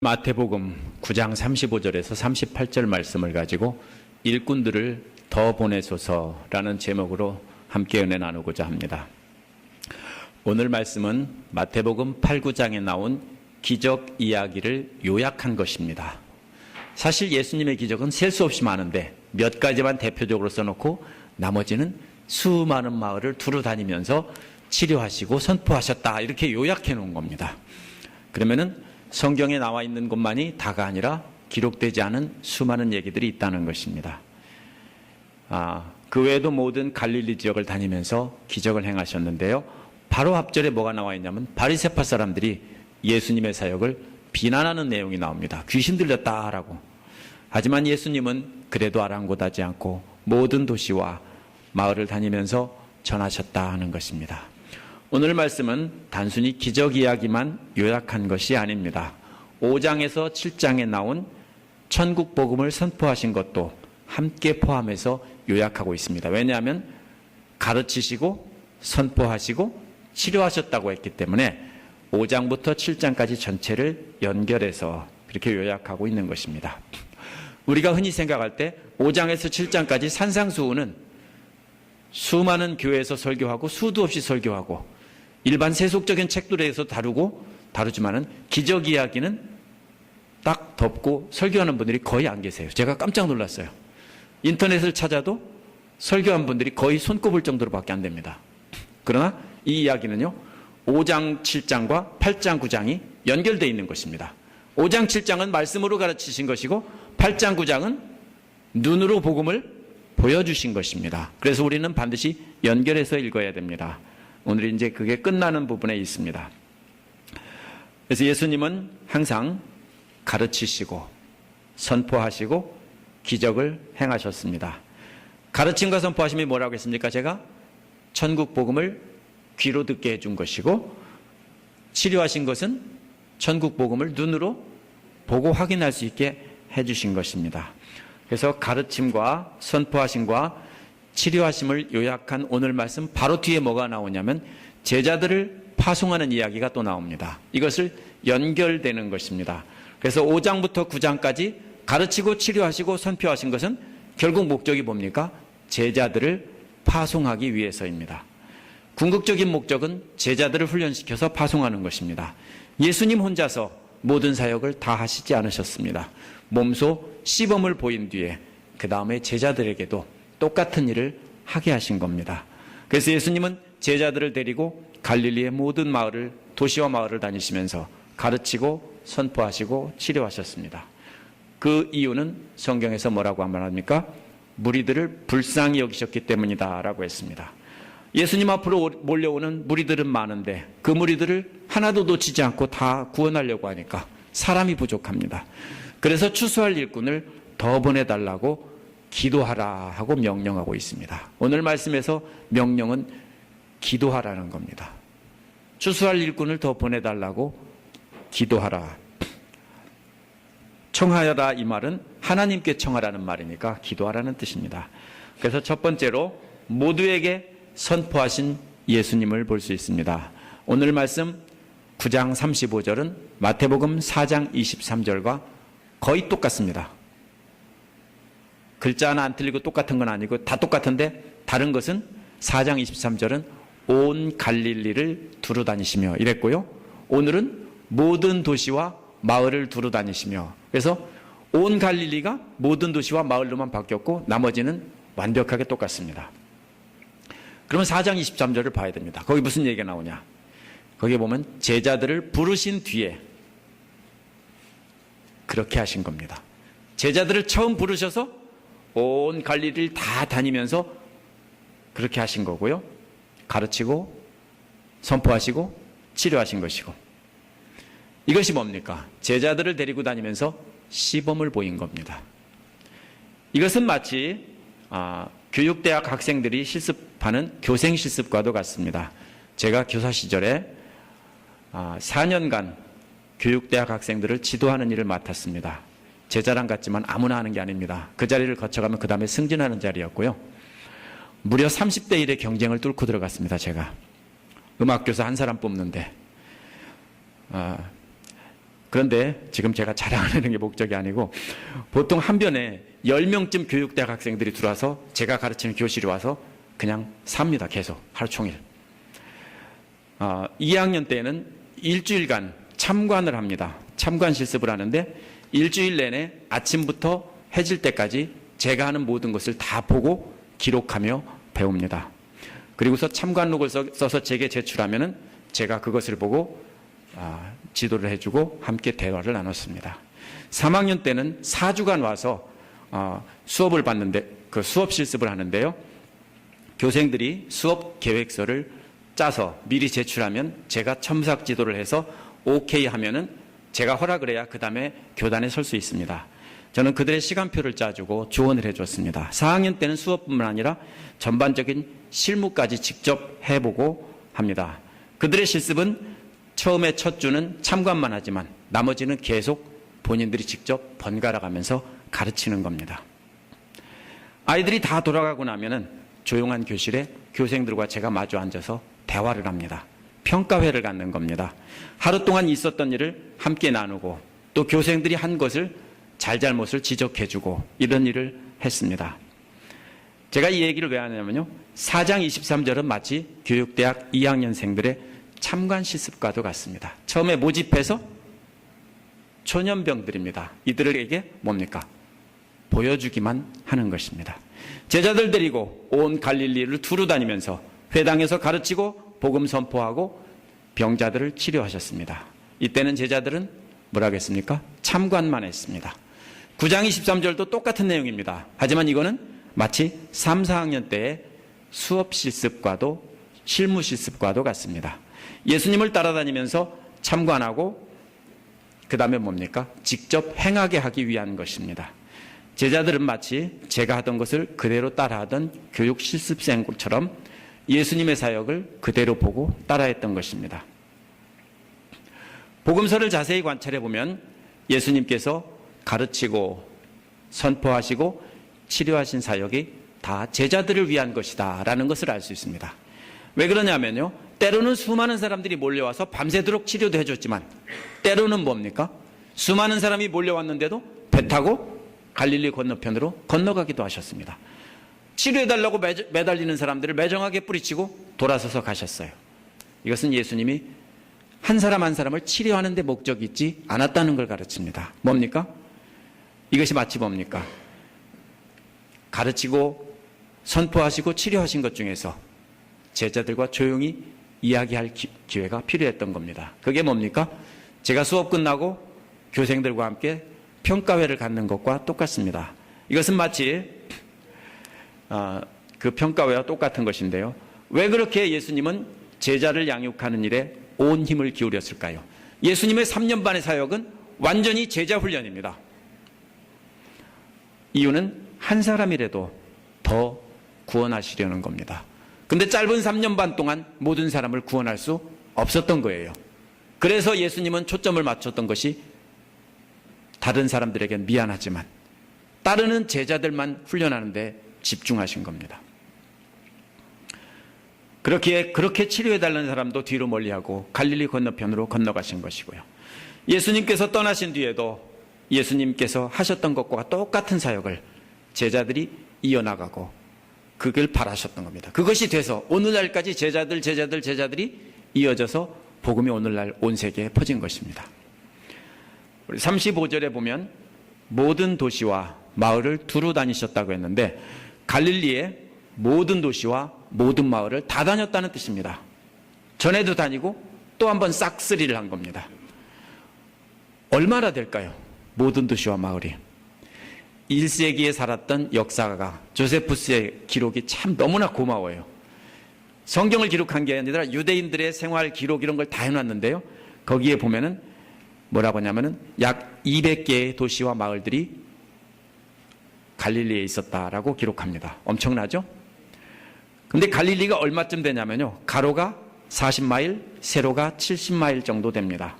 마태복음 9장 35절에서 38절 말씀을 가지고 일꾼들을 더 보내소서라는 제목으로 함께 은혜 나누고자 합니다. 오늘 말씀은 마태복음 8, 9장에 나온 기적 이야기를 요약한 것입니다. 사실 예수님의 기적은 셀 수 없이 많은데 몇 가지만 대표적으로 써놓고 나머지는 수많은 마을을 두루 다니면서 치료하시고 선포하셨다, 이렇게 요약해 놓은 겁니다. 그러면은 성경에 나와 있는 것만이 다가 아니라 기록되지 않은 수많은 얘기들이 있다는 것입니다. 그 외에도 모든 갈릴리 지역을 다니면서 기적을 행하셨는데요. 바로 앞절에 뭐가 나와 있냐면 바리새파 사람들이 예수님의 사역을 비난하는 내용이 나옵니다. 귀신 들렸다라고. 하지만 예수님은 그래도 아랑곳하지 않고 모든 도시와 마을을 다니면서 전하셨다 하는 것입니다. 오늘 말씀은 단순히 기적 이야기만 요약한 것이 아닙니다. 5장에서 7장에 나온 천국 복음을 선포하신 것도 함께 포함해서 요약하고 있습니다. 왜냐하면 가르치시고 선포하시고 치료하셨다고 했기 때문에 5장부터 7장까지 전체를 연결해서 그렇게 요약하고 있는 것입니다. 우리가 흔히 생각할 때 5장에서 7장까지 산상수훈은 수많은 교회에서 설교하고 수도 없이 설교하고 일반 세속적인 책들에서 다루지만은 기적 이야기는 딱 덮고 설교하는 분들이 거의 안 계세요. 제가 깜짝 놀랐어요. 인터넷을 찾아도 설교한 분들이 거의 손꼽을 정도로밖에 안 됩니다. 그러나 이 이야기는요, 5장 7장과 8장 9장이 연결되어 있는 것입니다. 5장 7장은 말씀으로 가르치신 것이고 8장 9장은 눈으로 복음을 보여주신 것입니다. 그래서 우리는 반드시 연결해서 읽어야 됩니다. 오늘 이제 그게 끝나는 부분에 있습니다. 그래서 예수님은 항상 가르치시고 선포하시고 기적을 행하셨습니다. 가르침과 선포하심이 뭐라고 했습니까? 제가 천국 복음을 귀로 듣게 해준 것이고, 치료하신 것은 천국 복음을 눈으로 보고 확인할 수 있게 해주신 것입니다. 그래서 가르침과 선포하심과 치료하심을 요약한 오늘 말씀 바로 뒤에 뭐가 나오냐면 제자들을 파송하는 이야기가 또 나옵니다. 이것을 연결되는 것입니다. 그래서 5장부터 9장까지 가르치고 치료하시고 선포하신 것은 결국 목적이 뭡니까? 제자들을 파송하기 위해서입니다. 궁극적인 목적은 제자들을 훈련시켜서 파송하는 것입니다. 예수님 혼자서 모든 사역을 다 하시지 않으셨습니다. 몸소 시범을 보인 뒤에 그 다음에 제자들에게도 똑같은 일을 하게 하신 겁니다. 그래서 예수님은 제자들을 데리고 갈릴리의 모든 마을을, 도시와 마을을 다니시면서 가르치고 선포하시고 치료하셨습니다. 그 이유는 성경에서 뭐라고 말합니까? 무리들을 불쌍히 여기셨기 때문이다 라고 했습니다. 예수님 앞으로 몰려오는 무리들은 많은데 그 무리들을 하나도 놓치지 않고 다 구원하려고 하니까 사람이 부족합니다. 그래서 추수할 일꾼을 더 보내달라고 기도하라 하고 명령하고 있습니다. 오늘 말씀에서 명령은 기도하라는 겁니다. 추수할 일꾼을 더 보내달라고 기도하라. 청하여라, 이 말은 하나님께 청하라는 말이니까 기도하라는 뜻입니다. 그래서 첫 번째로 모두에게 선포하신 예수님을 볼 수 있습니다. 오늘 말씀 9장 35절은 마태복음 4장 23절과 거의 똑같습니다. 글자 하나 안 틀리고 똑같은 건 아니고 다 똑같은데 다른 것은 4장 23절은 온 갈릴리를 두루 다니시며 이랬고요. 오늘은 모든 도시와 마을을 두루 다니시며, 그래서 온 갈릴리가 모든 도시와 마을로만 바뀌었고 나머지는 완벽하게 똑같습니다. 그러면 4장 23절을 봐야 됩니다. 거기 무슨 얘기가 나오냐? 거기에 보면 제자들을 부르신 뒤에 그렇게 하신 겁니다. 제자들을 처음 부르셔서 온 갈릴리를 다 다니면서 그렇게 하신 거고요. 가르치고 선포하시고 치료하신 것이고, 이것이 뭡니까? 제자들을 데리고 다니면서 시범을 보인 겁니다. 이것은 마치 교육대학 학생들이 실습하는 교생 실습과도 같습니다. 제가 교사 시절에 4년간 교육대학 학생들을 지도하는 일을 맡았습니다. 제 자랑 같지만 아무나 하는 게 아닙니다. 그 자리를 거쳐가면 그 다음에 승진하는 자리였고요. 무려 30대 1의 경쟁을 뚫고 들어갔습니다. 제가 음악교사 한 사람 뽑는데 그런데 지금 제가 자랑하는 게 목적이 아니고 보통 한 변에 10명쯤 교육대학 학생들이 들어와서 제가 가르치는 교실에 와서 그냥 삽니다. 계속 하루 종일. 2학년 때는 일주일간 참관을 합니다. 참관 실습을 하는데 일주일 내내 아침부터 해질 때까지 제가 하는 모든 것을 다 보고 기록하며 배웁니다. 그리고서 참관록을 써서 제게 제출하면은 제가 그것을 보고 지도를 해주고 함께 대화를 나눴습니다. 3학년 때는 4주간 와서 수업을 받는데 그 수업 실습을 하는데요. 교생들이 수업 계획서를 짜서 미리 제출하면 제가 첨삭 지도를 해서 오케이 하면은 제가 허락을 해야 그 다음에 교단에 설 수 있습니다. 저는 그들의 시간표를 짜주고 조언을 해줬습니다. 4학년 때는 수업뿐만 아니라 전반적인 실무까지 직접 해보고 합니다. 그들의 실습은 처음에 첫 주는 참관만 하지만 나머지는 계속 본인들이 직접 번갈아 가면서 가르치는 겁니다. 아이들이 다 돌아가고 나면은 조용한 교실에 교생들과 제가 마주 앉아서 대화를 합니다. 평가회를 갖는 겁니다. 하루 동안 있었던 일을 함께 나누고 또 교생들이 한 것을 잘잘못을 지적해주고 이런 일을 했습니다. 제가 이 얘기를 왜 하냐면요. 4장 23절은 마치 교육대학 2학년생들의 참관 실습과도 같습니다. 처음에 모집해서 초년병들입니다. 이들에게 뭡니까? 보여주기만 하는 것입니다. 제자들 데리고 온 갈릴리를 두루 다니면서 회당에서 가르치고 복음 선포하고 병자들을 치료하셨습니다. 이때는 제자들은 뭐라 하겠습니까? 참관만 했습니다. 9장 23절도 똑같은 내용입니다. 하지만 이거는 마치 3, 4학년 때의 수업 실습과도 실무 실습과도 같습니다. 예수님을 따라다니면서 참관하고 그 다음에 뭡니까? 직접 행하게 하기 위한 것입니다. 제자들은 마치 제가 하던 것을 그대로 따라하던 교육 실습생처럼 예수님의 사역을 그대로 보고 따라했던 것입니다. 복음서를 자세히 관찰해 보면 예수님께서 가르치고 선포하시고 치료하신 사역이 다 제자들을 위한 것이다 라는 것을 알 수 있습니다. 왜 그러냐면요, 때로는 수많은 사람들이 몰려와서 밤새도록 치료도 해줬지만 때로는 뭡니까? 수많은 사람이 몰려왔는데도 배 타고 갈릴리 건너편으로 건너가기도 하셨습니다. 치료해달라고 매달리는 사람들을 매정하게 뿌리치고 돌아서서 가셨어요. 이것은 예수님이 한 사람 한 사람을 치료하는 데 목적이 있지 않았다는 걸 가르칩니다. 뭡니까? 이것이 마치 뭡니까? 가르치고 선포하시고 치료하신 것 중에서 제자들과 조용히 이야기할 기회가 필요했던 겁니다. 그게 뭡니까? 제가 수업 끝나고 교생들과 함께 평가회를 갖는 것과 똑같습니다. 이것은 마치 그 평가회와 똑같은 것인데요. 왜 그렇게 예수님은 제자를 양육하는 일에 온 힘을 기울였을까요? 예수님의 3년 반의 사역은 완전히 제자 훈련입니다. 이유는 한 사람이라도 더 구원하시려는 겁니다. 근데 짧은 3년 반 동안 모든 사람을 구원할 수 없었던 거예요. 그래서 예수님은 초점을 맞췄던 것이 다른 사람들에겐 미안하지만 따르는 제자들만 훈련하는데 집중하신 겁니다. 그렇게 치료해달라는 사람도 뒤로 멀리하고 갈릴리 건너편으로 건너가신 것이고요. 예수님께서 떠나신 뒤에도 예수님께서 하셨던 것과 똑같은 사역을 제자들이 이어나가고 그걸 바라셨던 겁니다. 그것이 돼서 오늘날까지 제자들이 이어져서 복음이 오늘날 온 세계에 퍼진 것입니다. 우리 35절에 보면 모든 도시와 마을을 두루 다니셨다고 했는데 갈릴리의 모든 도시와 모든 마을을 다 다녔다는 뜻입니다. 전에도 다니고 또 한 번 싹쓸이를 한 겁니다. 얼마나 될까요? 모든 도시와 마을이. 1세기에 살았던 역사가 조세푸스의 기록이 참 너무나 고마워요. 성경을 기록한 게 아니라 유대인들의 생활 기록 이런 걸 다 해놨는데요. 거기에 보면은 뭐라고 하냐면은 약 200개의 도시와 마을들이 갈릴리에 있었다라고 기록합니다. 엄청나죠? 근데 갈릴리가 얼마쯤 되냐면요. 가로가 40마일, 세로가 70마일 정도 됩니다.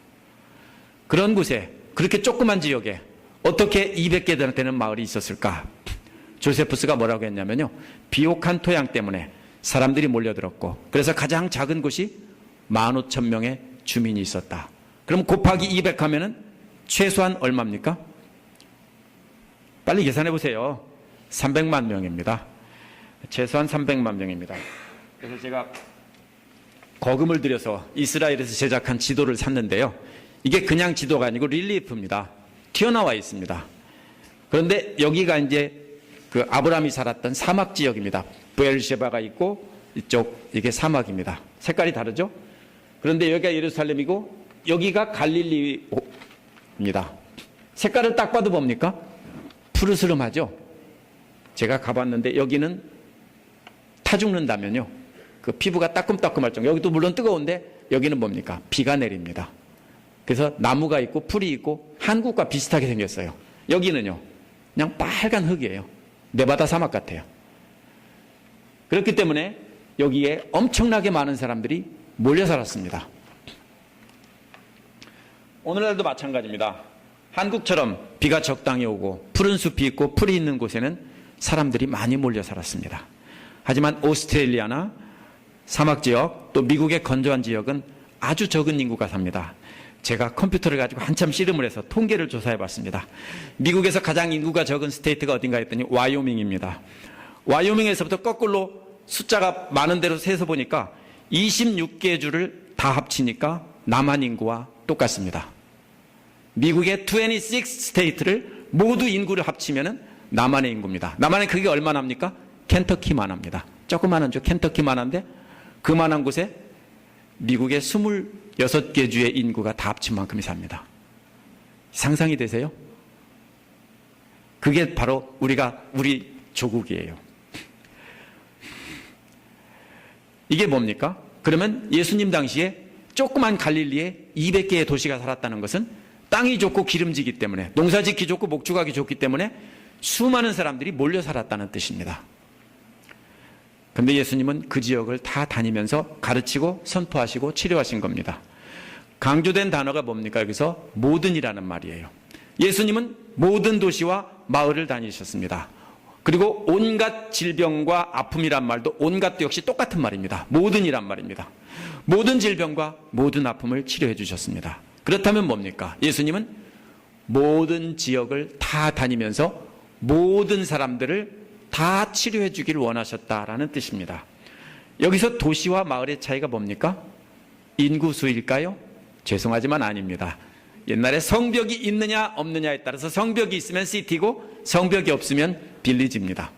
그런 곳에 그렇게 조그만 지역에 어떻게 200개 되는 마을이 있었을까? 조세푸스가 뭐라고 했냐면요. 비옥한 토양 때문에 사람들이 몰려들었고 그래서 가장 작은 곳이 15,000명의 주민이 있었다. 그럼 곱하기 200 하면은 최소한 얼마입니까? 빨리 계산해 보세요. 300만 명입니다. 최소한 300만 명입니다. 그래서 제가 거금을 들여서 이스라엘에서 제작한 지도를 샀는데요. 이게 그냥 지도가 아니고 릴리프입니다. 튀어나와 있습니다. 그런데 여기가 이제 그 아브라함이 살았던 사막 지역입니다. 브엘셰바가 있고 이쪽 이게 사막입니다. 색깔이 다르죠? 그런데 여기가 예루살렘이고 여기가 갈릴리입니다. 색깔을 딱 봐도 뭡니까? 푸르스름하죠? 제가 가봤는데 여기는 타 죽는다면요. 그 피부가 따끔따끔할 정도. 여기도 물론 뜨거운데 여기는 뭡니까? 비가 내립니다. 그래서 나무가 있고 풀이 있고 한국과 비슷하게 생겼어요. 여기는요. 그냥 빨간 흙이에요. 네바다 사막 같아요. 그렇기 때문에 여기에 엄청나게 많은 사람들이 몰려 살았습니다. 오늘날도 마찬가지입니다. 한국처럼 비가 적당히 오고 푸른 숲이 있고 풀이 있는 곳에는 사람들이 많이 몰려 살았습니다. 하지만 오스트레일리아나 사막지역 또 미국의 건조한 지역은 아주 적은 인구가 삽니다. 제가 컴퓨터를 가지고 한참 씨름을 해서 통계를 조사해 봤습니다. 미국에서 가장 인구가 적은 스테이트가 어딘가 했더니 와이오밍입니다. 와이오밍에서부터 거꾸로 숫자가 많은 대로 세서 보니까 26개 주를 다 합치니까 남한 인구와 똑같습니다. 미국의 26 스테이트를 모두 인구를 합치면 남한의 인구입니다. 남한의 크기가 얼마나 합니까? 켄터키만 합니다. 조그만한 주 켄터키만 한데 그만한 곳에 미국의 26개 주의 인구가 다 합친 만큼이 삽니다. 상상이 되세요? 그게 바로 우리 조국이에요. 이게 뭡니까? 그러면 예수님 당시에 조그만 갈릴리에 200개의 도시가 살았다는 것은 땅이 좋고 기름지기 때문에 농사 짓기 좋고 목축하기 좋기 때문에 수많은 사람들이 몰려 살았다는 뜻입니다. 그런데 예수님은 그 지역을 다 다니면서 가르치고 선포하시고 치료하신 겁니다. 강조된 단어가 뭡니까? 여기서 모든이라는 말이에요. 예수님은 모든 도시와 마을을 다니셨습니다. 그리고 온갖 질병과 아픔이란 말도 온갖도 역시 똑같은 말입니다. 모든이란 말입니다. 모든 질병과 모든 아픔을 치료해 주셨습니다. 그렇다면 뭡니까? 예수님은 모든 지역을 다 다니면서 모든 사람들을 다 치료해 주기를 원하셨다라는 뜻입니다. 여기서 도시와 마을의 차이가 뭡니까? 인구수일까요? 죄송하지만 아닙니다. 옛날에 성벽이 있느냐 없느냐에 따라서 성벽이 있으면 시티고 성벽이 없으면 빌리지입니다.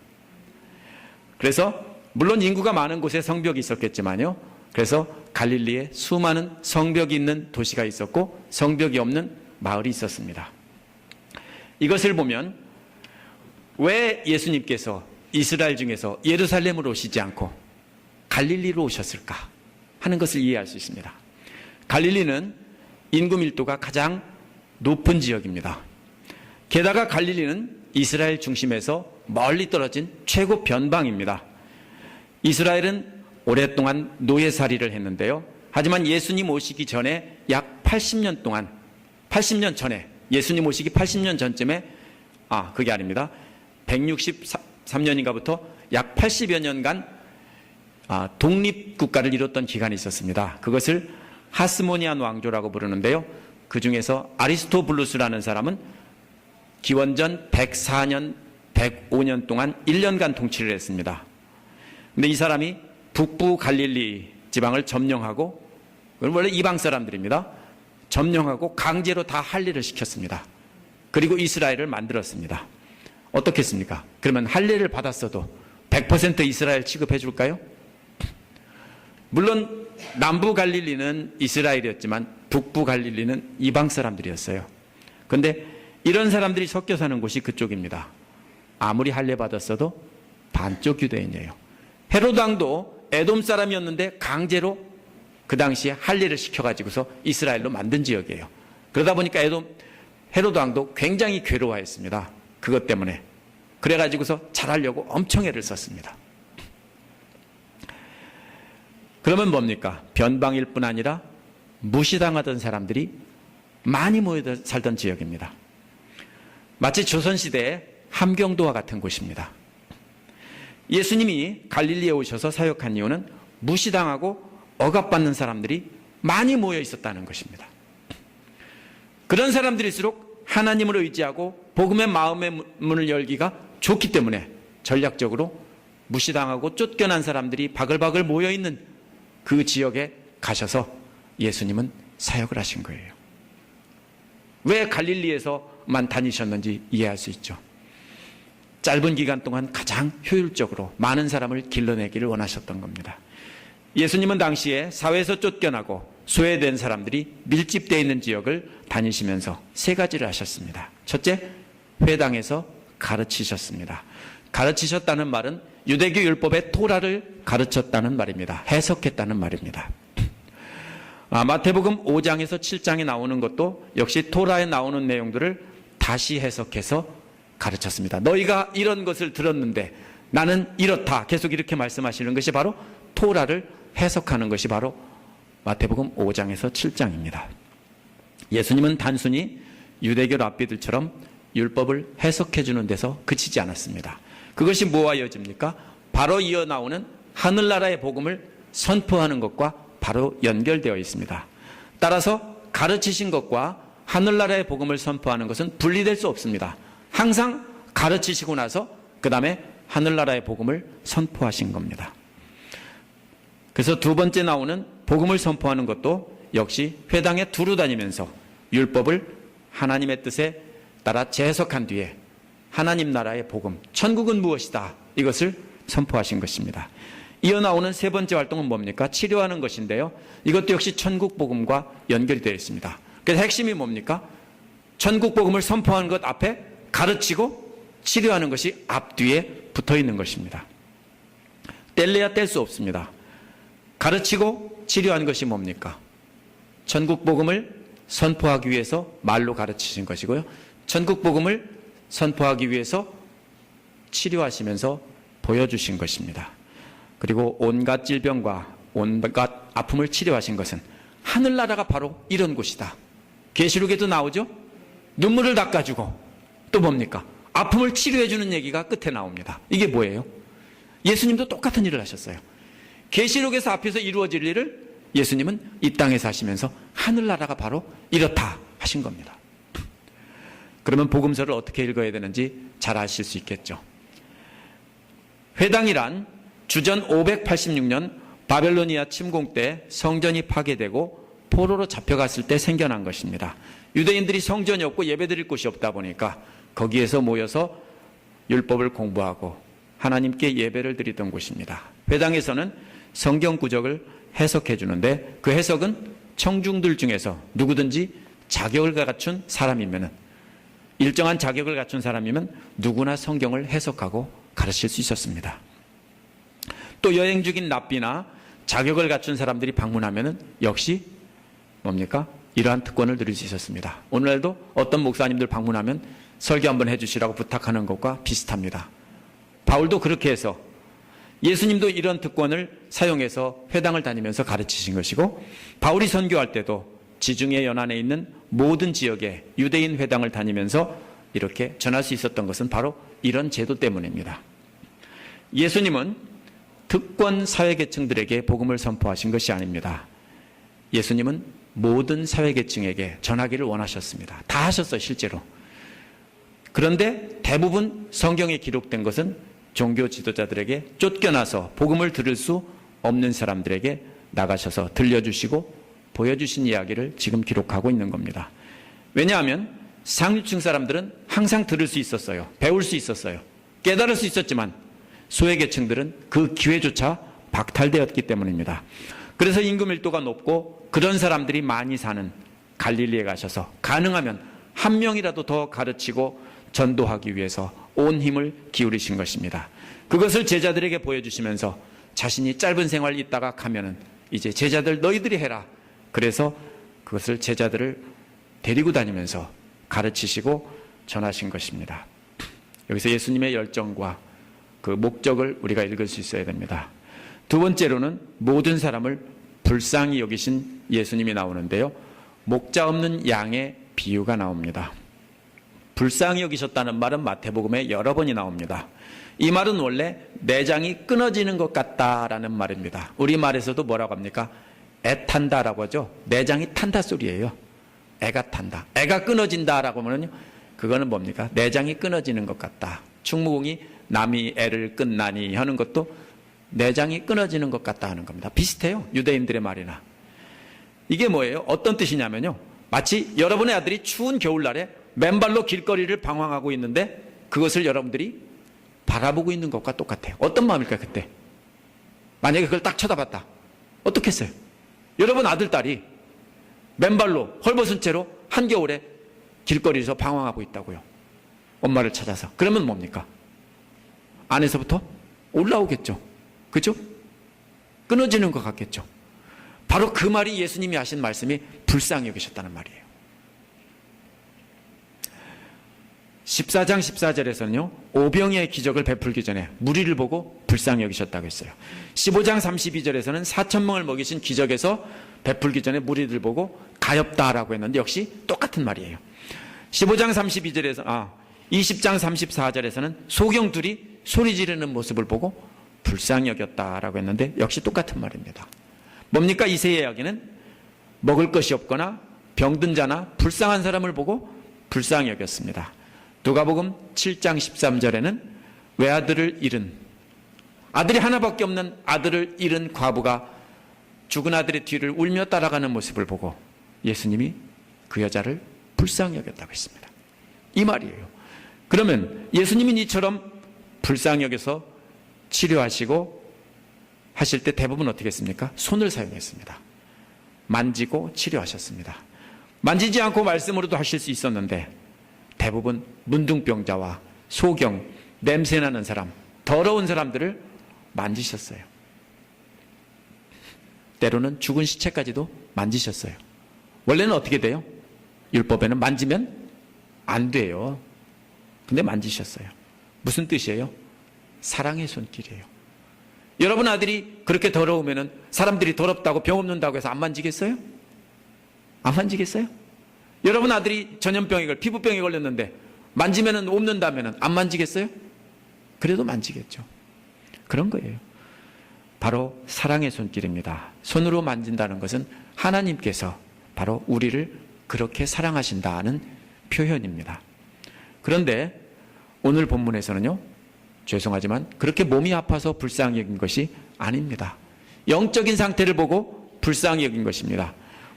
그래서 물론 인구가 많은 곳에 성벽이 있었겠지만요. 그래서 갈릴리에 수많은 성벽이 있는 도시가 있었고 성벽이 없는 마을이 있었습니다. 이것을 보면 왜 예수님께서 이스라엘 중에서 예루살렘으로 오시지 않고 갈릴리로 오셨을까 하는 것을 이해할 수 있습니다. 갈릴리는 인구 밀도가 가장 높은 지역입니다. 게다가 갈릴리는 이스라엘 중심에서 멀리 떨어진 최고 변방입니다. 이스라엘은 오랫동안 노예살이를 했는데요. 하지만 예수님 오시기 전에 약 80년 동안 80년 전에 예수님 오시기 80년 전쯤에 그게 아닙니다. 163년인가부터 약 80여 년간 독립국가를 이뤘던 기간이 있었습니다. 그것을 하스모니안 왕조라고 부르는데요. 그 중에서 아리스토블루스라는 사람은 기원전 104년, 105년 동안 1년간 통치를 했습니다. 근데 이 사람이 북부 갈릴리 지방을 점령하고, 원래 이방 사람들입니다. 점령하고 강제로 다 할례를 시켰습니다. 그리고 이스라엘을 만들었습니다. 어떻겠습니까? 그러면 할례를 받았어도 100% 이스라엘 취급해 줄까요? 물론 남부 갈릴리는 이스라엘이었지만 북부 갈릴리는 이방 사람들이었어요. 그런데 이런 사람들이 섞여 사는 곳이 그쪽입니다. 아무리 할례 받았어도 반쪽 유대인이에요. 헤로드 왕도 에돔 사람이었는데 강제로 그 당시에 할례를 시켜가지고서 이스라엘로 만든 지역이에요. 그러다 보니까 헤로드 왕도 굉장히 괴로워했습니다. 그것 때문에. 그래가지고서 잘하려고 엄청 애를 썼습니다. 그러면 뭡니까? 변방일 뿐 아니라 무시당하던 사람들이 많이 모여 살던 지역입니다. 마치 조선시대의 함경도와 같은 곳입니다. 예수님이 갈릴리에 오셔서 사역한 이유는 무시당하고 억압받는 사람들이 많이 모여 있었다는 것입니다. 그런 사람들일수록 하나님을 의지하고 복음의 마음의 문을 열기가 좋기 때문에 전략적으로 무시당하고 쫓겨난 사람들이 바글바글 모여있는 그 지역에 가셔서 예수님은 사역을 하신 거예요. 왜 갈릴리에서만 다니셨는지 이해할 수 있죠. 짧은 기간 동안 가장 효율적으로 많은 사람을 길러내기를 원하셨던 겁니다. 예수님은 당시에 사회에서 쫓겨나고 소외된 사람들이 밀집되어 있는 지역을 다니시면서 세 가지를 하셨습니다. 첫째, 회당에서 가르치셨습니다. 가르치셨다는 말은 유대교 율법의 토라를 가르쳤다는 말입니다. 해석했다는 말입니다. 마태복음 5장에서 7장에 나오는 것도 역시 토라에 나오는 내용들을 다시 해석해서 가르쳤습니다. 너희가 이런 것을 들었는데 나는 이렇다. 계속 이렇게 말씀하시는 것이 바로 토라를 해석하는 것이 바로 마태복음 5장에서 7장입니다. 예수님은 단순히 유대교 랍비들처럼 율법을 해석해 주는 데서 그치지 않았습니다. 그것이 뭐와 이어집니까? 바로 이어 나오는 하늘나라의 복음을 선포하는 것과 바로 연결되어 있습니다. 따라서 가르치신 것과 하늘나라의 복음을 선포하는 것은 분리될 수 없습니다. 항상 가르치시고 나서 그 다음에 하늘나라의 복음을 선포하신 겁니다. 그래서 두 번째 나오는 복음을 선포하는 것도 역시 회당에 두루 다니면서 율법을 하나님의 뜻에 따라 재해석한 뒤에 하나님 나라의 복음, 천국은 무엇이다, 이것을 선포하신 것입니다. 이어 나오는 세 번째 활동은 뭡니까? 치료하는 것인데요. 이것도 역시 천국 복음과 연결이 되어 있습니다. 그래서 핵심이 뭡니까? 천국 복음을 선포하는 것 앞에 가르치고 치료하는 것이 앞뒤에 붙어 있는 것입니다. 뗄래야 뗄 수 없습니다. 가르치고 치료하는 것이 뭡니까? 천국 복음을 선포하기 위해서 말로 가르치신 것이고요. 천국 복음을 선포하기 위해서 치료하시면서 보여주신 것입니다. 그리고 온갖 질병과 온갖 아픔을 치료하신 것은 하늘나라가 바로 이런 곳이다. 계시록에도 나오죠? 눈물을 닦아주고 또 뭡니까? 아픔을 치료해주는 얘기가 끝에 나옵니다. 이게 뭐예요? 예수님도 똑같은 일을 하셨어요. 계시록에서 앞에서 이루어질 일을 예수님은 이 땅에서 하시면서 하늘나라가 바로 이렇다 하신 겁니다. 그러면 복음서를 어떻게 읽어야 되는지 잘 아실 수 있겠죠. 회당이란 주전 586년 바벨로니아 침공 때 성전이 파괴되고 포로로 잡혀갔을 때 생겨난 것입니다. 유대인들이 성전이 없고 예배드릴 곳이 없다 보니까 거기에서 모여서 율법을 공부하고 하나님께 예배를 드리던 곳입니다. 회당에서는 성경 구절을 해석해 주는데 그 해석은 청중들 중에서 누구든지 자격을 갖춘 사람이면, 일정한 자격을 갖춘 사람이면 누구나 성경을 해석하고 가르칠 수 있었습니다. 또 여행 중인 랍비나 자격을 갖춘 사람들이 방문하면 역시 뭡니까? 이러한 특권을 누릴 수 있었습니다. 오늘날도 어떤 목사님들 방문하면 설교 한번 해주시라고 부탁하는 것과 비슷합니다. 바울도 그렇게 해서 예수님도 이런 특권을 사용해서 회당을 다니면서 가르치신 것이고, 바울이 선교할 때도 지중해 연안에 있는 모든 지역의 유대인 회당을 다니면서 이렇게 전할 수 있었던 것은 바로 이런 제도 때문입니다. 예수님은 특권 사회계층들에게 복음을 선포하신 것이 아닙니다. 예수님은 모든 사회계층에게 전하기를 원하셨습니다. 다 하셨어요, 실제로. 그런데 대부분 성경에 기록된 것은 종교 지도자들에게 쫓겨나서 복음을 들을 수 없는 사람들에게 나가셔서 들려주시고 보여주신 이야기를 지금 기록하고 있는 겁니다. 왜냐하면 상류층 사람들은 항상 들을 수 있었어요. 배울 수 있었어요. 깨달을 수 있었지만 소외계층들은 그 기회조차 박탈되었기 때문입니다. 그래서 임금 밀도가 높고 그런 사람들이 많이 사는 갈릴리에 가셔서 가능하면 한 명이라도 더 가르치고 전도하기 위해서 온 힘을 기울이신 것입니다. 그것을 제자들에게 보여주시면서 자신이 짧은 생활 있다가 가면은 이제 제자들 너희들이 해라. 그래서 그것을 제자들을 데리고 다니면서 가르치시고 전하신 것입니다. 여기서 예수님의 열정과 그 목적을 우리가 읽을 수 있어야 됩니다. 두 번째로는 모든 사람을 불쌍히 여기신 예수님이 나오는데요. 목자 없는 양의 비유가 나옵니다. 불쌍히 여기셨다는 말은 마태복음에 여러 번이 나옵니다. 이 말은 원래 내장이 끊어지는 것 같다라는 말입니다. 우리말에서도 뭐라고 합니까? 애탄다라고 하죠. 내장이 탄다 소리예요. 애가 탄다. 애가 끊어진다라고 하면요, 그거는 뭡니까? 내장이 끊어지는 것 같다. 충무공이 남이 애를 끊나니 하는 것도 내장이 끊어지는 것 같다 하는 겁니다. 비슷해요. 유대인들의 말이나. 이게 뭐예요? 어떤 뜻이냐면요, 마치 여러분의 아들이 추운 겨울날에 맨발로 길거리를 방황하고 있는데 그것을 여러분들이 바라보고 있는 것과 똑같아요. 어떤 마음일까요, 그때? 만약에 그걸 딱 쳐다봤다. 어떻겠어요? 여러분 아들, 딸이 맨발로 헐벗은 채로 한겨울에 길거리에서 방황하고 있다고요. 엄마를 찾아서. 그러면 뭡니까? 안에서부터 올라오겠죠. 그죠? 끊어지는 것 같겠죠. 바로 그 말이 예수님이 하신 말씀이 불쌍히 여기셨다는 말이에요. 14장 14절에서는요, 오병이의 기적을 베풀기 전에 무리를 보고 불쌍히 여기셨다고 했어요. 15장 32절에서는 4,000명을 먹이신 기적에서 베풀기 전에 무리들 보고 가엾다라고 했는데 역시 똑같은 말이에요. 15장 32절에서 20장 34절에서는 소경들이 소리 지르는 모습을 보고 불쌍히 여겼다라고 했는데 역시 똑같은 말입니다. 뭡니까? 이 세 이야기는 먹을 것이 없거나 병든 자나 불쌍한 사람을 보고 불쌍히 여겼습니다. 누가복음 7장 13절에는 외아들을 잃은, 아들이 하나밖에 없는 아들을 잃은 과부가 죽은 아들의 뒤를 울며 따라가는 모습을 보고 예수님이 그 여자를 불쌍히 여겼다고 했습니다. 이 말이에요. 그러면 예수님이 이처럼 불쌍히 여겨서 치료하시고 하실 때 대부분 어떻게 했습니까? 손을 사용했습니다. 만지고 치료하셨습니다. 만지지 않고 말씀으로도 하실 수 있었는데 대부분 문둥병자와 소경, 냄새나는 사람, 더러운 사람들을 만지셨어요. 때로는 죽은 시체까지도 만지셨어요. 원래는 어떻게 돼요? 율법에는 만지면 안 돼요. 근데 만지셨어요. 무슨 뜻이에요? 사랑의 손길이에요. 여러분 아들이 그렇게 더러우면 사람들이 더럽다고 병 없는다고 해서 안 만지겠어요? 안 만지겠어요? 여러분 아들이 전염병에 피부병에 걸렸는데 만지면 옵는다면 안 만지겠어요? 그래도 만지겠죠. 그런 거예요. 바로 사랑의 손길입니다. 손으로 만진다는 것은 하나님께서 바로 우리를 그렇게 사랑하신다는 표현입니다. 그런데 오늘 본문에서는요, 죄송하지만 그렇게 몸이 아파서 불쌍히 여긴 것이 아닙니다. 영적인 상태를 보고 불쌍히 여긴 것입니다.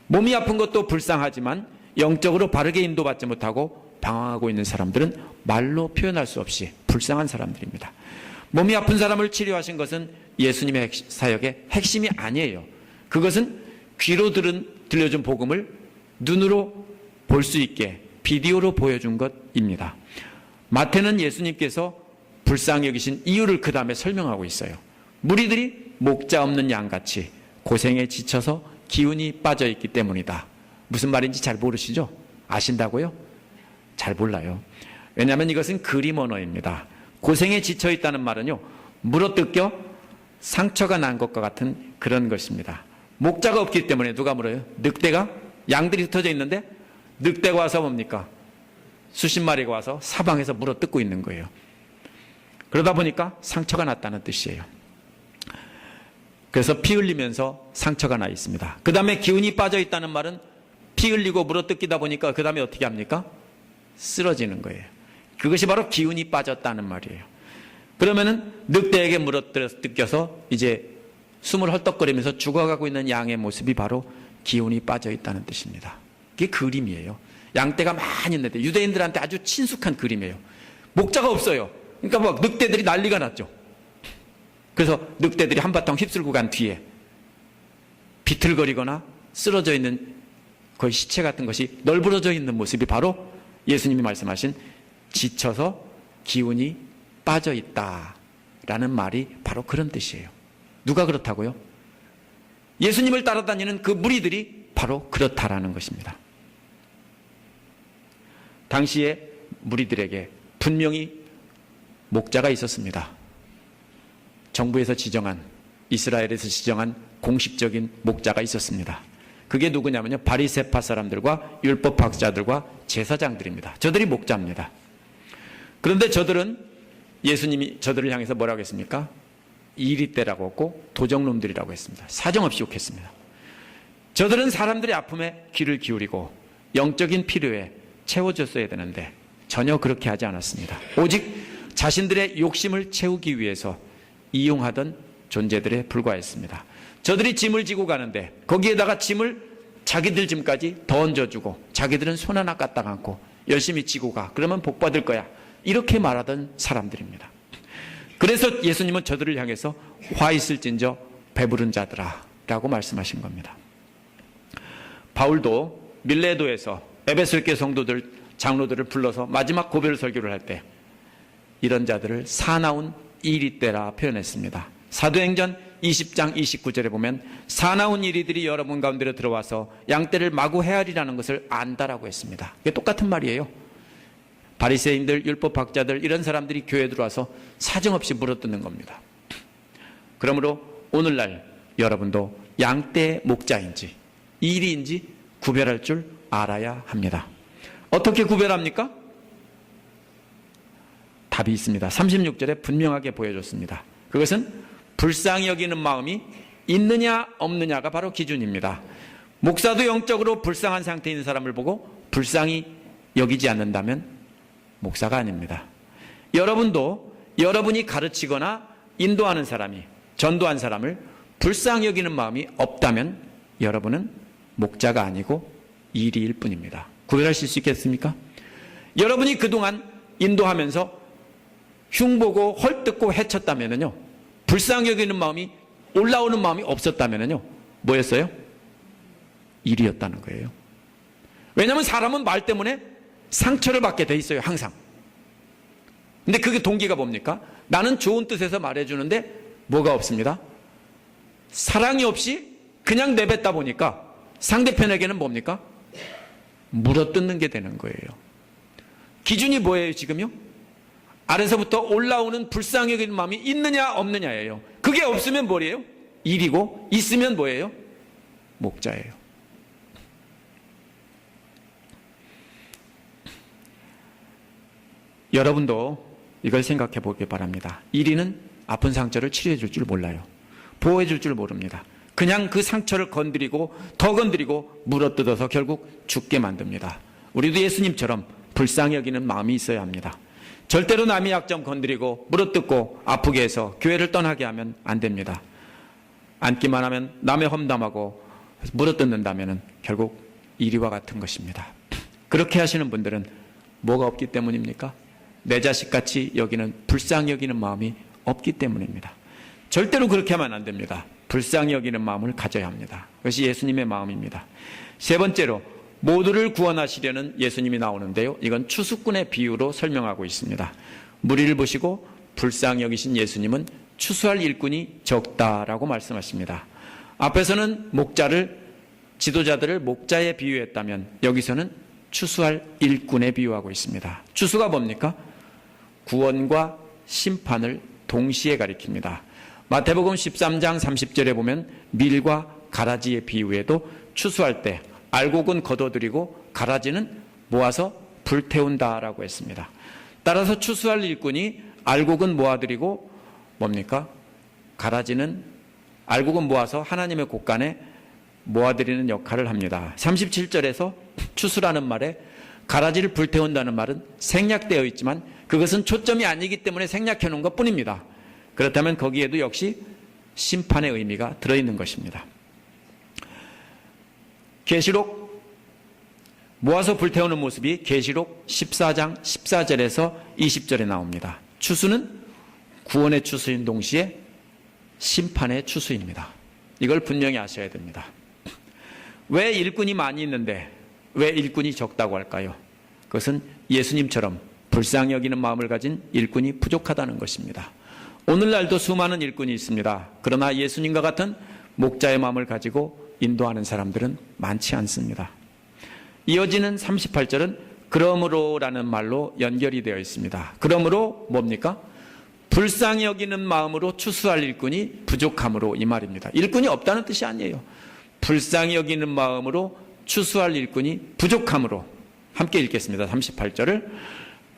몸이 아픈 것도 불쌍하지만 영적으로 바르게 인도받지 못하고 방황하고 있는 사람들은 말로 표현할 수 없이 불쌍한 사람들입니다. 몸이 아픈 사람을 치료하신 것은 예수님의 사역의 핵심이 아니에요. 그것은 귀로 들려준 복음을 눈으로 볼 수 있게 비디오로 보여준 것입니다. 마태는 예수님께서 불쌍히 여기신 이유를 그 다음에 설명하고 있어요. 무리들이 목자 없는 양같이 고생에 지쳐서 기운이 빠져있기 때문이다. 무슨 말인지 잘 모르시죠? 아신다고요? 잘 몰라요. 왜냐하면 이것은 그림 언어입니다. 고생에 지쳐있다는 말은요, 물어뜯겨 상처가 난 것과 같은 그런 것입니다. 목자가 없기 때문에 누가 물어요? 늑대가? 양들이 흩어져 있는데 늑대가 와서 뭡니까? 수십 마리가 와서 사방에서 물어뜯고 있는 거예요. 그러다 보니까 상처가 났다는 뜻이에요. 그래서 피 흘리면서 상처가 나 있습니다. 그 다음에 기운이 빠져 있다는 말은 피 흘리고 물어뜯기다 보니까 그 다음에 어떻게 합니까? 쓰러지는 거예요. 그것이 바로 기운이 빠졌다는 말이에요. 그러면은 늑대에게 물어뜯겨서 이제 숨을 헐떡거리면서 죽어가고 있는 양의 모습이 바로 기운이 빠져 있다는 뜻입니다. 그게 그림이에요. 양떼가 많이 있는데 유대인들한테 아주 친숙한 그림이에요. 목자가 없어요. 그러니까 막 늑대들이 난리가 났죠. 그래서 늑대들이 한바탕 휩쓸고 간 뒤에 비틀거리거나 쓰러져 있는 거의 시체 같은 것이 널브러져 있는 모습이 바로 예수님이 말씀하신 지쳐서 기운이 빠져 있다라는 말이 바로 그런 뜻이에요. 누가 그렇다고요? 예수님을 따라다니는 그 무리들이 바로 그렇다라는 것입니다. 당시에 무리들에게 분명히 목자가 있었습니다. 정부에서 지정한, 이스라엘에서 지정한 공식적인 목자가 있었습니다. 그게 누구냐면요, 바리새파 사람들과 율법학자들과 제사장들입니다. 저들이 목자입니다. 그런데 저들은 예수님이 저들을 향해서 뭐라고 했습니까? 이리떼라고 했고 도적놈들이라고 했습니다. 사정없이 욕했습니다. 저들은 사람들의 아픔에 귀를 기울이고 영적인 필요에 채워줬어야 되는데 전혀 그렇게 하지 않았습니다. 오직 자신들의 욕심을 채우기 위해서 이용하던 존재들에 불과했습니다. 저들이 짐을 지고 가는데 거기에다가 짐을 자기들 짐까지 더 얹어주고 자기들은 손 하나 까딱 않고 열심히 지고 가. 그러면 복 받을 거야. 이렇게 말하던 사람들입니다. 그래서 예수님은 저들을 향해서 화 있을진저 배부른 자들아 라고 말씀하신 겁니다. 바울도 밀레도에서 에베소교회 성도들, 장로들을 불러서 마지막 고별 설교를 할 때 이런 자들을 사나운 이리떼라 표현했습니다. 사도행전 20장 29절에 보면 사나운 이리들이 여러분 가운데로 들어와서 양떼를 마구 헤아리라는 것을 안다라고 했습니다. 이게 똑같은 말이에요. 바리새인들, 율법학자들 이런 사람들이 교회에 들어와서 사정없이 물어뜯는 겁니다. 그러므로 오늘날 여러분도 양떼의 목자인지 이리인지 구별할 줄 알아야 합니다. 어떻게 구별합니까? 답이 있습니다. 36절에 분명하게 보여줬습니다. 그것은 불쌍히 여기는 마음이 있느냐 없느냐가 바로 기준입니다. 목사도 영적으로 불쌍한 상태에 있는 사람을 보고 불쌍히 여기지 않는다면 목사가 아닙니다. 여러분도 여러분이 가르치거나 인도하는 사람이, 전도한 사람을 불쌍히 여기는 마음이 없다면 여러분은 목자가 아니고 이리일 뿐입니다. 구별하실 수 있겠습니까? 여러분이 그동안 인도하면서 흉보고 헐뜯고 해쳤다면요, 불쌍히 여기는 마음이, 올라오는 마음이 없었다면요, 뭐였어요? 일이었다는 거예요. 왜냐하면 사람은 말 때문에 상처를 받게 돼 있어요, 항상. 근데 그게 동기가 뭡니까? 나는 좋은 뜻에서 말해주는데 뭐가 없습니다? 사랑이 없이 그냥 내뱉다 보니까 상대편에게는 뭡니까? 물어뜯는 게 되는 거예요. 기준이 뭐예요, 지금요? 아래서부터 올라오는 불쌍히 여기는 마음이 있느냐 없느냐예요. 그게 없으면 뭐예요? 일이고, 있으면 뭐예요? 목자예요. 여러분도 이걸 생각해 보기 바랍니다. 일이는 아픈 상처를 치료해 줄 줄 몰라요. 보호해 줄 줄 모릅니다. 그냥 그 상처를 건드리고 더 건드리고 물어뜯어서 결국 죽게 만듭니다. 우리도 예수님처럼 불쌍히 여기는 마음이 있어야 합니다. 절대로 남의 약점 건드리고 물어뜯고 아프게 해서 교회를 떠나게 하면 안 됩니다. 앉기만 하면 남의 험담하고 물어뜯는다면 결국 이리와 같은 것입니다. 그렇게 하시는 분들은 뭐가 없기 때문입니까? 내 자식같이 여기는, 불쌍히 여기는 마음이 없기 때문입니다. 절대로 그렇게 하면 안 됩니다. 불쌍히 여기는 마음을 가져야 합니다. 그것이 예수님의 마음입니다. 세 번째로, 모두를 구원하시려는 예수님이 나오는데요, 이건 추수꾼의 비유로 설명하고 있습니다. 무리를 보시고 불쌍히 여기신 예수님은 추수할 일꾼이 적다라고 말씀하십니다. 앞에서는 목자를, 지도자들을 목자에 비유했다면 여기서는 추수할 일꾼에 비유하고 있습니다. 추수가 뭡니까? 구원과 심판을 동시에 가리킵니다. 마태복음 13장 30절에 보면 밀과 가라지의 비유에도 추수할 때 알곡은 걷어들이고 가라지는 모아서 불태운다라고 했습니다. 따라서 추수할 일꾼이 알곡은 모아들이고 뭡니까? 가라지는, 알곡은 모아서 하나님의 곳간에 모아들이는 역할을 합니다. 37절에서 추수라는 말에 가라지를 불태운다는 말은 생략되어 있지만 그것은 초점이 아니기 때문에 생략해 놓은 것 뿐입니다. 그렇다면 거기에도 역시 심판의 의미가 들어있는 것입니다. 계시록, 모아서 불태우는 모습이 계시록 14장 14절에서 20절에 나옵니다. 추수는 구원의 추수인 동시에 심판의 추수입니다. 이걸 분명히 아셔야 됩니다. 왜 일꾼이 많이 있는데 왜 일꾼이 적다고 할까요? 그것은 예수님처럼 불쌍히 여기는 마음을 가진 일꾼이 부족하다는 것입니다. 오늘날도 수많은 일꾼이 있습니다. 그러나 예수님과 같은 목자의 마음을 가지고 인도하는 사람들은 많지 않습니다. 이어지는 38절은 그러므로라는 말로 연결이 되어 있습니다. 그러므로 뭡니까? 불쌍히 여기는 마음으로 추수할 일꾼이 부족함으로, 이 말입니다. 일꾼이 없다는 뜻이 아니에요. 불쌍히 여기는 마음으로 추수할 일꾼이 부족함으로. 함께 읽겠습니다. 38절을.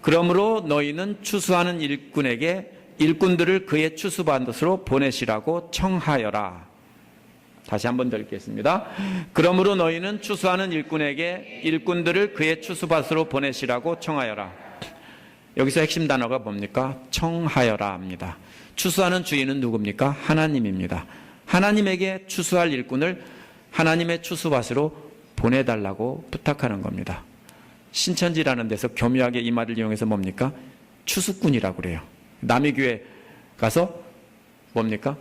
그러므로 너희는 추수하는 일꾼에게 일꾼들을 그의 추수받은 것으로 보내시라고 청하여라. 다시 한번 더 읽겠습니다. 그러므로 너희는 추수하는 일꾼에게 일꾼들을 그의 추수밭으로 보내시라고 청하여라. 여기서 핵심 단어가 뭡니까? 청하여라 합니다. 추수하는 주인은 누굽니까? 하나님입니다. 하나님에게 추수할 일꾼을 하나님의 추수밭으로 보내달라고 부탁하는 겁니다. 신천지라는 데서 교묘하게 이 말을 이용해서 뭡니까? 추수꾼이라고 그래요. 남의 교회 가서 뭡니까?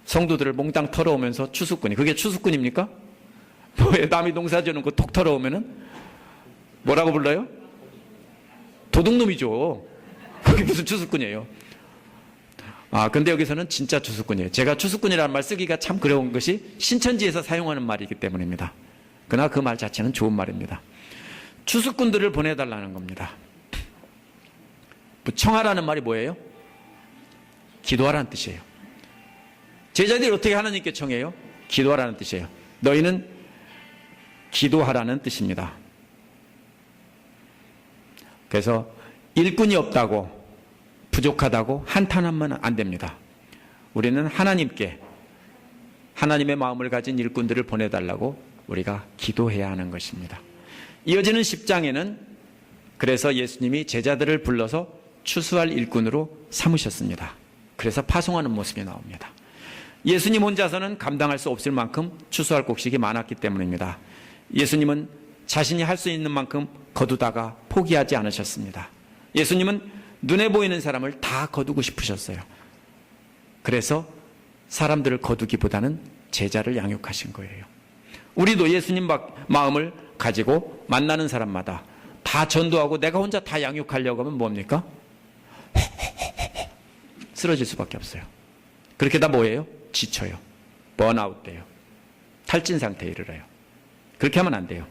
성도들을 몽땅 털어오면서 추수꾼이. 그게 추수꾼입니까? 뭐예요? 남이 농사 지어놓은 거 톡 털어오면은 뭐라고 불러요? 도둑놈이죠. 그게 무슨 추수꾼이에요? 근데 여기서는 진짜 추수꾼이에요. 제가 추수꾼이라는 말 쓰기가 참 그려운 것이 신천지에서 사용하는 말이기 때문입니다. 그러나 그 말 자체는 좋은 말입니다. 추수꾼들을 보내달라는 겁니다. 청하라는 말이 뭐예요? 기도하라는 뜻이에요. 제자들이 어떻게 하나님께 청해요? 기도하라는 뜻이에요. 너희는 기도하라는 뜻입니다. 그래서 일꾼이 없다고, 부족하다고 한탄하면 안 됩니다. 우리는 하나님께 하나님의 마음을 가진 일꾼들을 보내달라고 우리가 기도해야 하는 것입니다. 이어지는 10장에는 그래서 예수님이 제자들을 불러서 추수할 일꾼으로 삼으셨습니다. 그래서 파송하는 모습이 나옵니다. 예수님 혼자서는 감당할 수 없을 만큼 추수할 곡식이 많았기 때문입니다. 예수님은 자신이 할 수 있는 만큼 거두다가 포기하지 않으셨습니다. 예수님은 눈에 보이는 사람을 다 거두고 싶으셨어요. 그래서 사람들을 거두기보다는 제자를 양육하신 거예요. 우리도 예수님 마음을 가지고 만나는 사람마다 다 전도하고 내가 혼자 다 양육하려고 하면 뭡니까? 쓰러질 수밖에 없어요. 그렇게 다 뭐예요? 지쳐요. 번아웃 돼요. 탈진 상태에 이르러요. 그렇게 하면 안 돼요.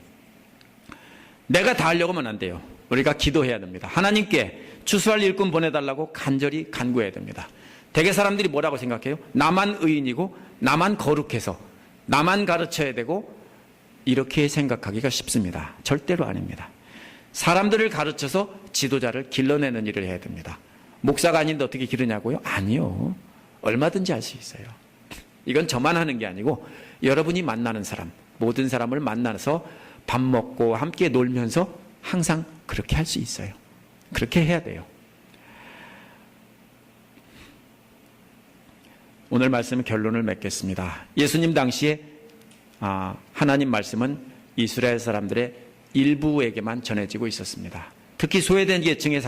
내가 다 하려고 하면 안 돼요. 우리가 기도해야 됩니다. 하나님께 추수할 일꾼 보내달라고 간절히 간구해야 됩니다. 대개 사람들이 뭐라고 생각해요? 나만 의인이고 나만 거룩해서 나만 가르쳐야 되고 이렇게 생각하기가 쉽습니다. 절대로 아닙니다. 사람들을 가르쳐서 지도자를 길러내는 일을 해야 됩니다. 목사가 아닌데 어떻게 기르냐고요? 아니요. 얼마든지 할 수 있어요. 이건 저만 하는 게 아니고 여러분이 만나는 사람, 모든 사람을 만나서 밥 먹고 함께 놀면서 항상 그렇게 할 수 있어요. 그렇게 해야 돼요. 오늘 말씀 결론을 맺겠습니다. 예수님 당시에 하나님 말씀은 이스라엘 사람들의 일부에게만 전해지고 있었습니다. 특히 소외된 계층에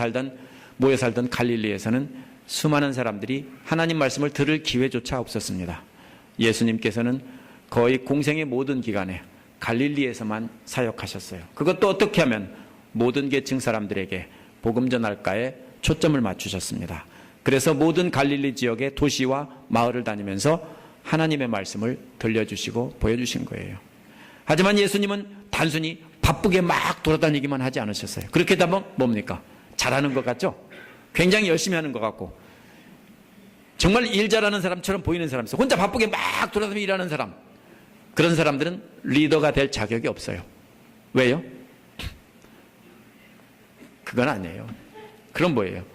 모여 살던 갈릴리에서는 수많은 사람들이 하나님 말씀을 들을 기회조차 없었습니다. 예수님께서는 거의 공생의 모든 기간에 갈릴리에서만 사역하셨어요. 그것도 어떻게 하면 모든 계층 사람들에게 복음 전할까에 초점을 맞추셨습니다. 그래서 모든 갈릴리 지역의 도시와 마을을 다니면서 하나님의 말씀을 들려주시고 보여주신 거예요. 하지만 예수님은 단순히 바쁘게 막 돌아다니기만 하지 않으셨어요. 그렇게 되면 뭡니까? 잘하는 것 같죠? 굉장히 열심히 하는 것 같고 정말 일 잘하는 사람처럼 보이는 사람 있어요. 혼자 바쁘게 막 돌아다니며 일하는 사람. 그런 사람들은 리더가 될 자격이 없어요. 왜요? 그건 아니에요. 그럼 뭐예요?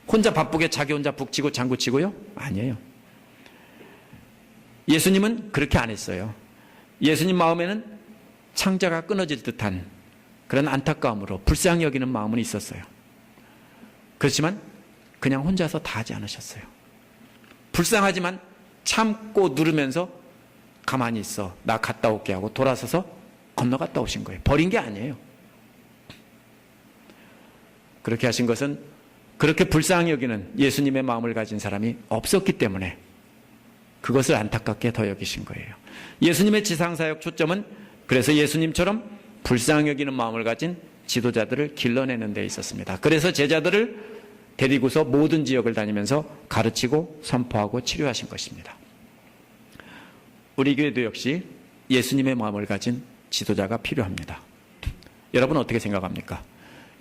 혼자 바쁘게 자기 혼자 북치고 장구치고요? 아니에요. 예수님은 그렇게 안 했어요. 예수님 마음에는 창자가 끊어질 듯한 그런 안타까움으로 불쌍히 여기는 마음은 있었어요. 그렇지만 그냥 혼자서 다 하지 않으셨어요. 불쌍하지만 참고 누르면서 가만히 있어. 나 갔다 올게 하고 돌아서서 건너갔다 오신 거예요. 버린 게 아니에요. 그렇게 하신 것은 그렇게 불쌍히 여기는 예수님의 마음을 가진 사람이 없었기 때문에 그것을 안타깝게 더 여기신 거예요. 예수님의 지상사역 초점은 그래서 예수님처럼 불쌍히 여기는 마음을 가진 지도자들을 길러내는 데 있었습니다. 그래서 제자들을 데리고서 모든 지역을 다니면서 가르치고 선포하고 치료하신 것입니다. 우리 교회도 역시 예수님의 마음을 가진 지도자가 필요합니다. 여러분 어떻게 생각합니까?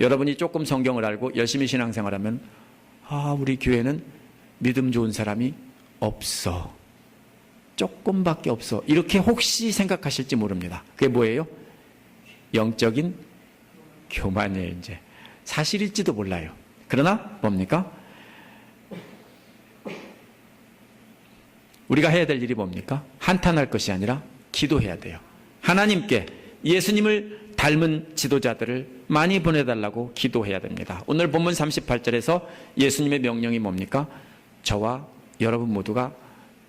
여러분이 조금 성경을 알고 열심히 신앙생활하면 우리 교회는 믿음 좋은 사람이 없어. 조금밖에 없어. 이렇게 혹시 생각하실지 모릅니다. 그게 뭐예요? 영적인 교만이에요. 이제 사실일지도 몰라요. 그러나 뭡니까? 우리가 해야 될 일이 뭡니까? 한탄할 것이 아니라 기도해야 돼요. 하나님께 예수님을 닮은 지도자들을 많이 보내달라고 기도해야 됩니다. 오늘 본문 38절에서 예수님의 명령이 뭡니까? 저와 여러분 모두가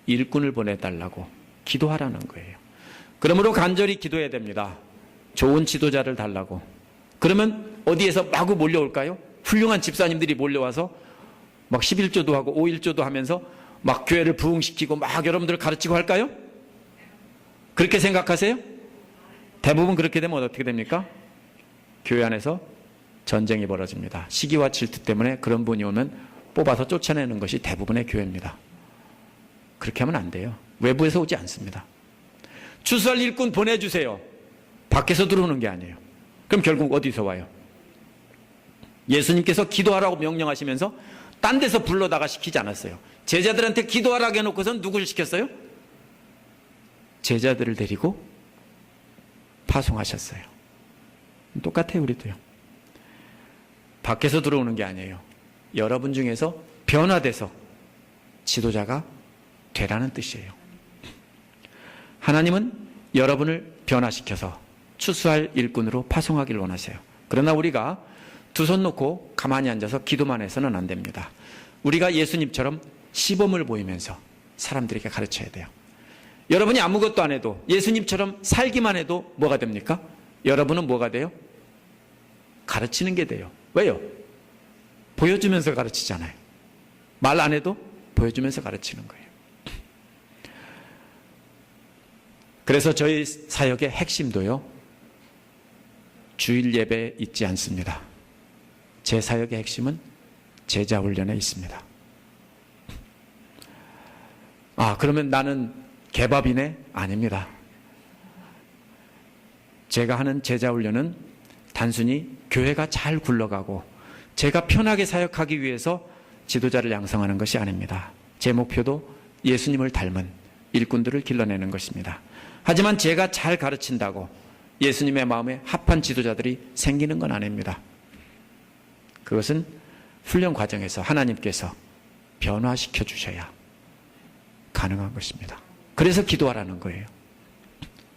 일꾼을 보내달라고 기도하라는 거예요. 그러므로 간절히 기도해야 됩니다. 좋은 지도자를 달라고. 그러면 어디에서 마구 몰려올까요? 훌륭한 집사님들이 몰려와서 막 11조도 하고 5일조도 하면서 막 교회를 부흥시키고 막 여러분들을 가르치고 할까요? 그렇게 생각하세요? 대부분 그렇게 되면 어떻게 됩니까? 교회 안에서 전쟁이 벌어집니다. 시기와 질투 때문에 그런 분이 오면 뽑아서 쫓아내는 것이 대부분의 교회입니다. 그렇게 하면 안 돼요. 외부에서 오지 않습니다. 추수할 일꾼 보내주세요. 밖에서 들어오는 게 아니에요. 그럼 결국 어디서 와요? 예수님께서 기도하라고 명령하시면서 딴 데서 불러다가 시키지 않았어요. 제자들한테 기도하라고 해놓고선 누구를 시켰어요? 제자들을 데리고 파송하셨어요. 똑같아요, 우리도요. 밖에서 들어오는 게 아니에요. 여러분 중에서 변화돼서 지도자가 되라는 뜻이에요. 하나님은 여러분을 변화시켜서 추수할 일꾼으로 파송하기를 원하세요. 그러나 우리가 두 손 놓고 가만히 앉아서 기도만 해서는 안 됩니다. 우리가 예수님처럼 시범을 보이면서 사람들에게 가르쳐야 돼요. 여러분이 아무것도 안 해도 예수님처럼 살기만 해도 뭐가 됩니까? 여러분은 뭐가 돼요? 가르치는 게 돼요. 왜요? 보여주면서 가르치잖아요. 말 안 해도 보여주면서 가르치는 거예요. 그래서 저희 사역의 핵심도요, 주일 예배에 있지 않습니다. 제 사역의 핵심은 제자 훈련에 있습니다. 아, 그러면 나는 개밥이네? 아닙니다. 제가 하는 제자 훈련은 단순히 교회가 잘 굴러가고 제가 편하게 사역하기 위해서 지도자를 양성하는 것이 아닙니다. 제 목표도 예수님을 닮은 일꾼들을 길러내는 것입니다. 하지만 제가 잘 가르친다고 예수님의 마음에 합한 지도자들이 생기는 건 아닙니다. 그것은 훈련 과정에서 하나님께서 변화시켜 주셔야 가능한 것입니다. 그래서 기도하라는 거예요.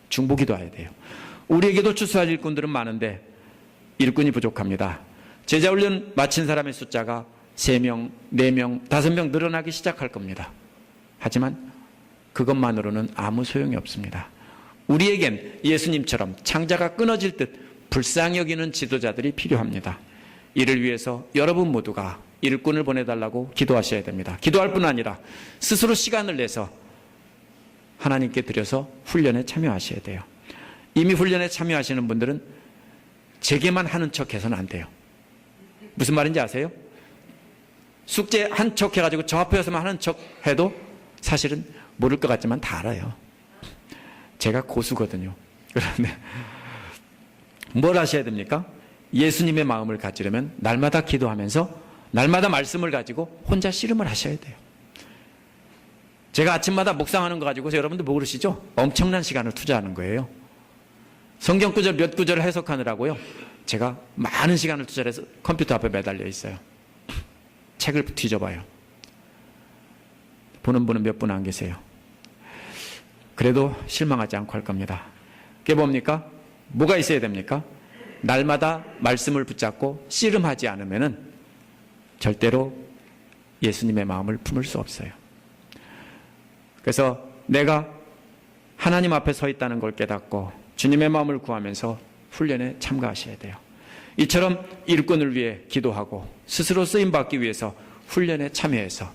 중보기도해야 돼요. 우리에게도 추수할 일꾼들은 많은데 일꾼이 부족합니다. 제자훈련 마친 사람의 숫자가 3명, 4명, 5명 늘어나기 시작할 겁니다. 하지만 그것만으로는 아무 소용이 없습니다. 우리에겐 예수님처럼 창자가 끊어질 듯 불쌍히 여기는 지도자들이 필요합니다. 이를 위해서 여러분 모두가 일꾼을 보내달라고 기도하셔야 됩니다. 기도할 뿐 아니라 스스로 시간을 내서 하나님께 드려서 훈련에 참여하셔야 돼요. 이미 훈련에 참여하시는 분들은 제게만 하는 척 해서는 안 돼요. 무슨 말인지 아세요? 숙제 한 척 해가지고 저 앞에 서만 하는 척 해도 사실은 모를 것 같지만 다 알아요. 제가 고수거든요. 그런데 뭘 하셔야 됩니까? 예수님의 마음을 가지려면 날마다 기도하면서 날마다 말씀을 가지고 혼자 씨름을 하셔야 돼요. 제가 아침마다 묵상하는 거 가지고서 여러분들 뭐 그러시죠? 엄청난 시간을 투자하는 거예요. 성경 구절 몇 구절을 해석하느라고요. 제가 많은 시간을 투자해서 컴퓨터 앞에 매달려 있어요. 책을 뒤져봐요. 보는 분은 몇 분 안 계세요. 그래도 실망하지 않고 할 겁니다. 그게 뭡니까? 뭐가 있어야 됩니까? 날마다 말씀을 붙잡고 씨름하지 않으면은 절대로 예수님의 마음을 품을 수 없어요. 그래서 내가 하나님 앞에 서 있다는 걸 깨닫고 주님의 마음을 구하면서 훈련에 참가하셔야 돼요. 이처럼 일꾼을 위해 기도하고 스스로 쓰임받기 위해서 훈련에 참여해서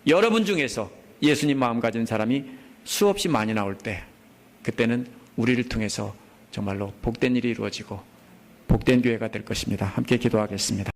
여러분 중에서 예수님 마음 가진 사람이 수없이 많이 나올 때 그때는 우리를 통해서 정말로 복된 일이 이루어지고 복된 교회가 될 것입니다. 함께 기도하겠습니다.